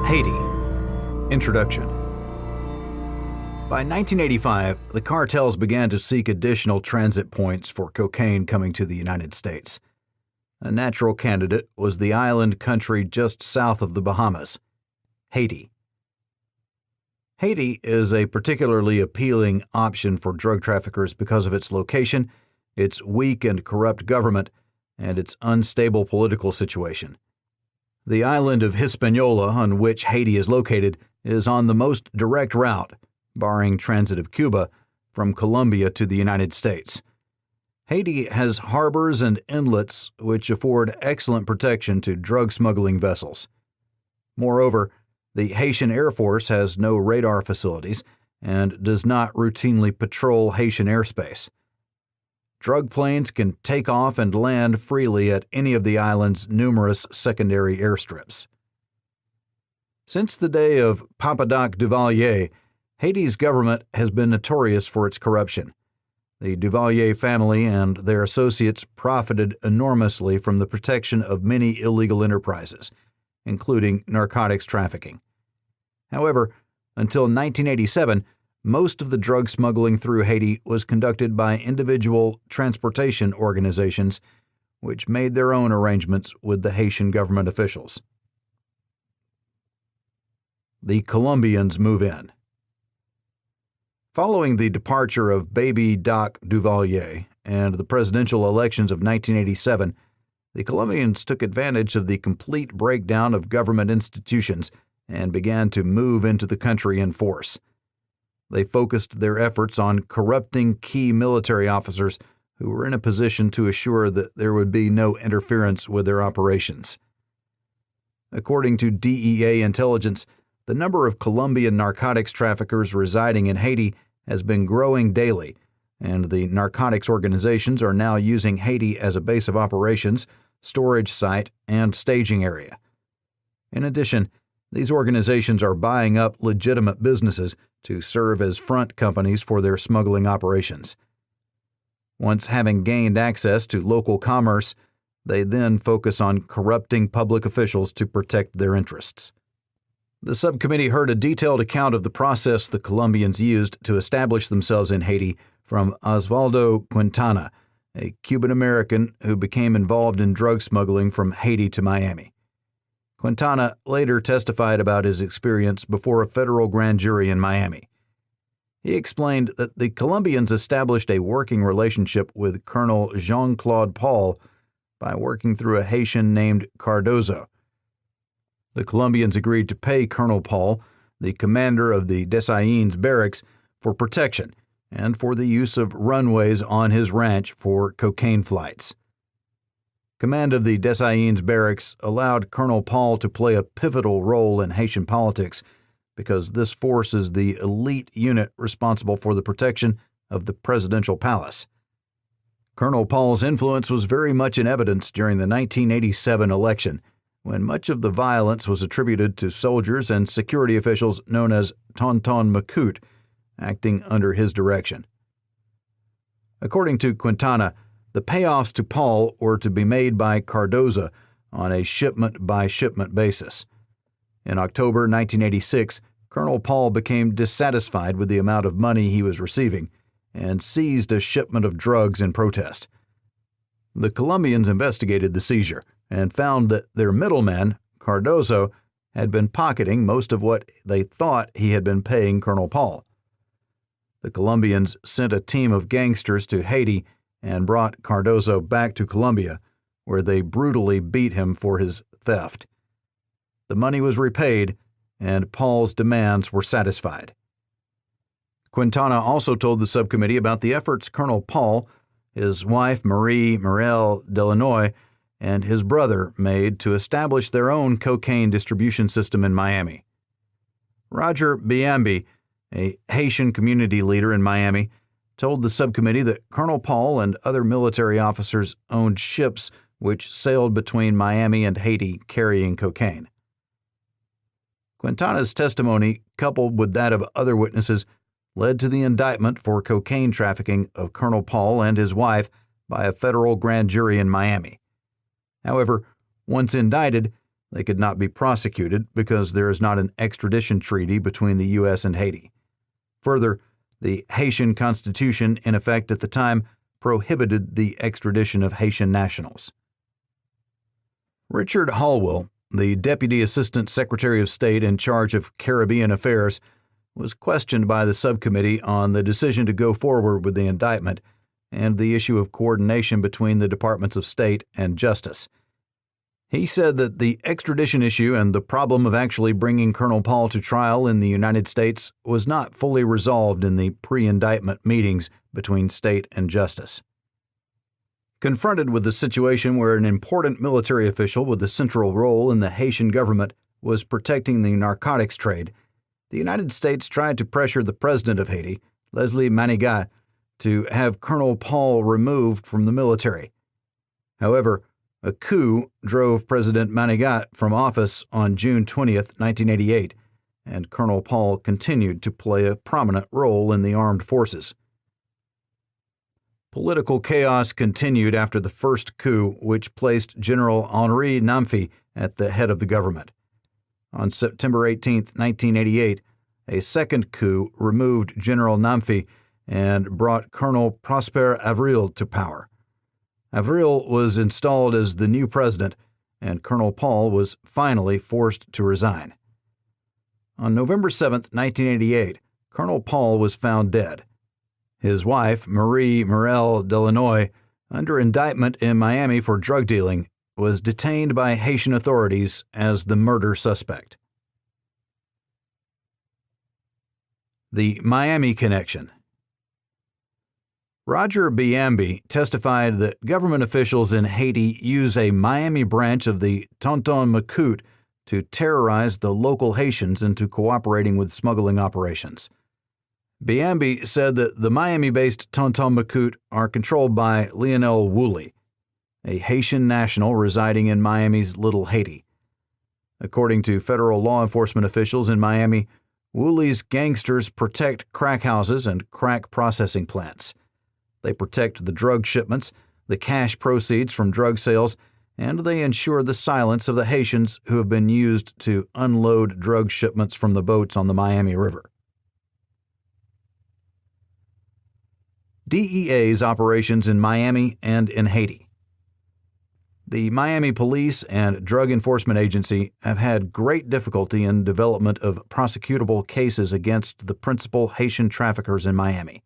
Haiti. Introduction. By 1985, the cartels began to seek additional transit points for cocaine coming to the United States. A natural candidate was the island country just south of the Bahamas, Haiti. Haiti is a particularly appealing option for drug traffickers because of its location, its weak and corrupt government, and its unstable political situation. The island of Hispaniola, on which Haiti is located, is on the most direct route, barring transit of Cuba, from Colombia to the United States. Haiti has harbors and inlets which afford excellent protection to drug smuggling vessels. Moreover, the Haitian Air Force has no radar facilities and does not routinely patrol Haitian airspace. Drug planes can take off and land freely at any of the island's numerous secondary airstrips. Since the day of Papadoc Duvalier, Haiti's government has been notorious for its corruption. The Duvalier family and their associates profited enormously from the protection of many illegal enterprises, including narcotics trafficking. However, until 1987, most of the drug smuggling through Haiti was conducted by individual transportation organizations, which made their own arrangements with the Haitian government officials. The Colombians move in. Following the departure of Baby Doc Duvalier and the presidential elections of 1987, the Colombians took advantage of the complete breakdown of government institutions and began to move into the country in force. They focused their efforts on corrupting key military officers who were in a position to assure that there would be no interference with their operations. According to DEA intelligence, the number of Colombian narcotics traffickers residing in Haiti has been growing daily, and the narcotics organizations are now using Haiti as a base of operations, storage site, and staging area. In addition, these organizations are buying up legitimate businesses to serve as front companies for their smuggling operations. Once having gained access to local commerce, they then focus on corrupting public officials to protect their interests. The subcommittee heard a detailed account of the process the Colombians used to establish themselves in Haiti from Osvaldo Quintana, a Cuban-American who became involved in drug smuggling from Haiti to Miami. Quintana later testified about his experience before a federal grand jury in Miami. He explained that the Colombians established a working relationship with Colonel Jean-Claude Paul by working through a Haitian named Cardozo. The Colombians agreed to pay Colonel Paul, the commander of the Dessalines barracks, for protection and for the use of runways on his ranch for cocaine flights. Command of the Dessalines barracks allowed Colonel Paul to play a pivotal role in Haitian politics because this force is the elite unit responsible for the protection of the presidential palace. Colonel Paul's influence was very much in evidence during the 1987 election, when much of the violence was attributed to soldiers and security officials known as Tonton Macoute, acting under his direction. According to Quintana, the payoffs to Paul were to be made by Cardozo on a shipment-by-shipment basis. In October 1986, Colonel Paul became dissatisfied with the amount of money he was receiving and seized a shipment of drugs in protest. The Colombians investigated the seizure and found that their middleman, Cardozo, had been pocketing most of what they thought he had been paying Colonel Paul. The Colombians sent a team of gangsters to Haiti and brought Cardozo back to Colombia, where they brutally beat him for his theft. The money was repaid, and Paul's demands were satisfied. Quintana also told the subcommittee about the efforts Colonel Paul, his wife Marie Morel Delanoy, and his brother made to establish their own cocaine distribution system in Miami. Roger Biambi, a Haitian community leader in Miami, told the subcommittee that Colonel Paul and other military officers owned ships which sailed between Miami and Haiti carrying cocaine. Quintana's testimony, coupled with that of other witnesses, led to the indictment for cocaine trafficking of Colonel Paul and his wife by a federal grand jury in Miami. However, once indicted, They could not be prosecuted because there is not an extradition treaty between the U.S. and Haiti. Further, the Haitian Constitution, in effect at the time, prohibited the extradition of Haitian nationals. Richard Hallwell, the Deputy Assistant Secretary of State in charge of Caribbean Affairs, was questioned by the subcommittee on the decision to go forward with the indictment and the issue of coordination between the Departments of State and Justice. He said that the extradition issue and the problem of actually bringing Colonel Paul to trial in the United States was not fully resolved in the pre-indictment meetings between state and justice. Confronted with the situation where an important military official with a central role in the Haitian government was protecting the narcotics trade, the United States tried to pressure the president of Haiti, Leslie Manigat, to have Colonel Paul removed from the military. However, a coup drove President Manigat from office on June 20, 1988, and Colonel Paul continued to play a prominent role in the armed forces. Political chaos continued after the first coup, which placed General Henri Namfi at the head of the government. On September 18, 1988, a second coup removed General Namfi and brought Colonel Prosper Avril to power. Avril was installed as the new president, and Colonel Paul was finally forced to resign. On November 7, 1988, Colonel Paul was found dead. His wife, Marie Morel Delanoy, under indictment in Miami for drug dealing, was detained by Haitian authorities as the murder suspect. The Miami Connection. Roger Biambi testified that government officials in Haiti use a Miami branch of the Tonton Macoute to terrorize the local Haitians into cooperating with smuggling operations. Biambi said that the Miami-based Tonton Macoute are controlled by Lionel Woolley, a Haitian national residing in Miami's Little Haiti. According to federal law enforcement officials in Miami, Woolley's gangsters protect crack houses and crack processing plants. They protect the drug shipments, the cash proceeds from drug sales, and they ensure the silence of the Haitians who have been used to unload drug shipments from the boats on the Miami River. DEA's operations in Miami and in Haiti. The Miami Police and Drug Enforcement Agency have had great difficulty in development of prosecutable cases against the principal Haitian traffickers in Miami.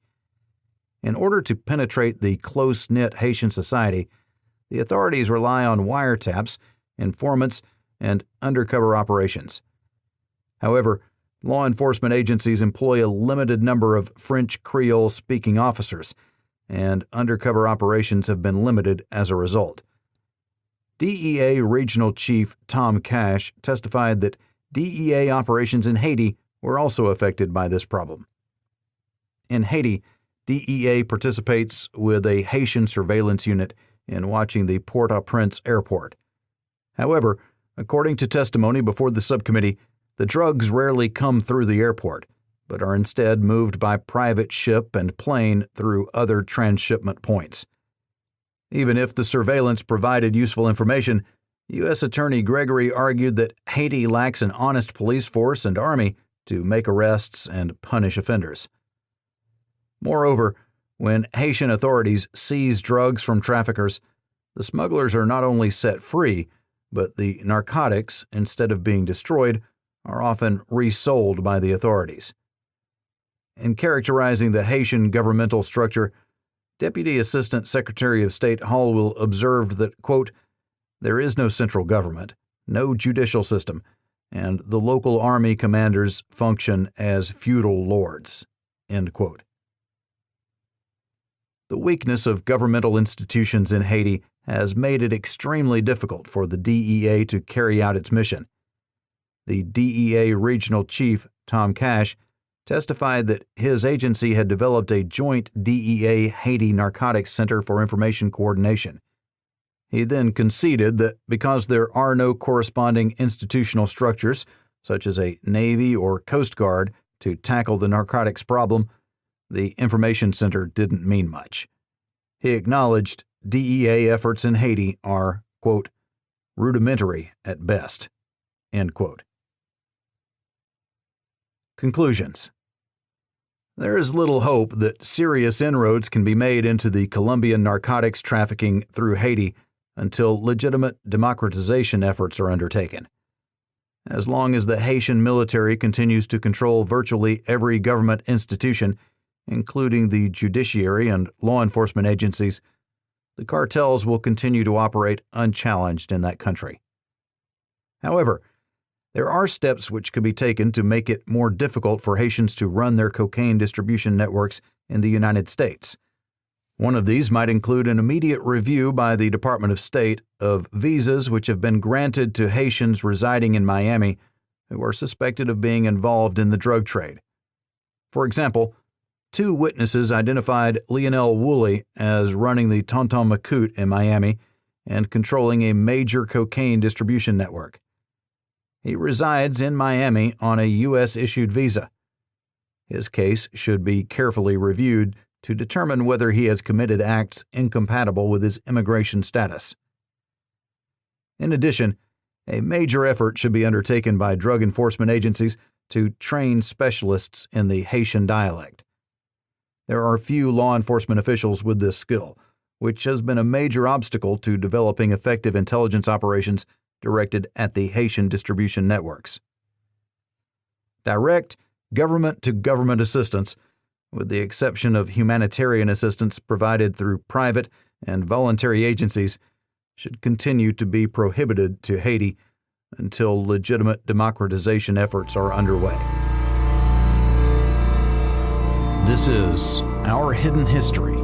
In order to penetrate the close-knit Haitian society, the authorities rely on wiretaps, informants, and undercover operations. However, law enforcement agencies employ a limited number of French Creole-speaking officers, and undercover operations have been limited as a result. DEA Regional Chief Tom Cash testified that DEA operations in Haiti were also affected by this problem. In Haiti, DEA participates with a Haitian surveillance unit in watching the Port-au-Prince airport. However, according to testimony before the subcommittee, the drugs rarely come through the airport, but are instead moved by private ship and plane through other transshipment points. Even if the surveillance provided useful information, U.S. Attorney Gregory argued that Haiti lacks an honest police force and army to make arrests and punish offenders. Moreover, when Haitian authorities seize drugs from traffickers, the smugglers are not only set free, but the narcotics, instead of being destroyed, are often resold by the authorities. In characterizing the Haitian governmental structure, Deputy Assistant Secretary of State Hallwell observed that, quote, "There is no central government, no judicial system, and the local army commanders function as feudal lords," end quote. The weakness of governmental institutions in Haiti has made it extremely difficult for the DEA to carry out its mission. The DEA Regional Chief, Tom Cash, testified that his agency had developed a joint DEA-Haiti Narcotics Center for Information Coordination. He then conceded that because there are no corresponding institutional structures, such as a Navy or Coast Guard, to tackle the narcotics problem, the information center didn't mean much. He acknowledged DEA efforts in Haiti are, quote, "rudimentary at best," End quote. Conclusions. There is little hope that serious inroads can be made into the Colombian narcotics trafficking through Haiti until legitimate democratization efforts are undertaken. As long as the Haitian military continues to control virtually every government institution, including the judiciary and law enforcement agencies, the cartels will continue to operate unchallenged in that country. However, there are steps which could be taken to make it more difficult for Haitians to run their cocaine distribution networks in the United States. One of these might include an immediate review by the Department of State of visas which have been granted to Haitians residing in Miami who are suspected of being involved in the drug trade. For example, 2 witnesses identified Lionel Woolley as running the Tonton Macoute in Miami and controlling a major cocaine distribution network. He resides in Miami on a U.S.-issued visa. His case should be carefully reviewed to determine whether he has committed acts incompatible with his immigration status. In addition, a major effort should be undertaken by drug enforcement agencies to train specialists in the Haitian dialect. There are few law enforcement officials with this skill, which has been a major obstacle to developing effective intelligence operations directed at the Haitian distribution networks. Direct government-to-government assistance, with the exception of humanitarian assistance provided through private and voluntary agencies, should continue to be prohibited to Haiti until legitimate democratization efforts are underway. This is Our Hidden History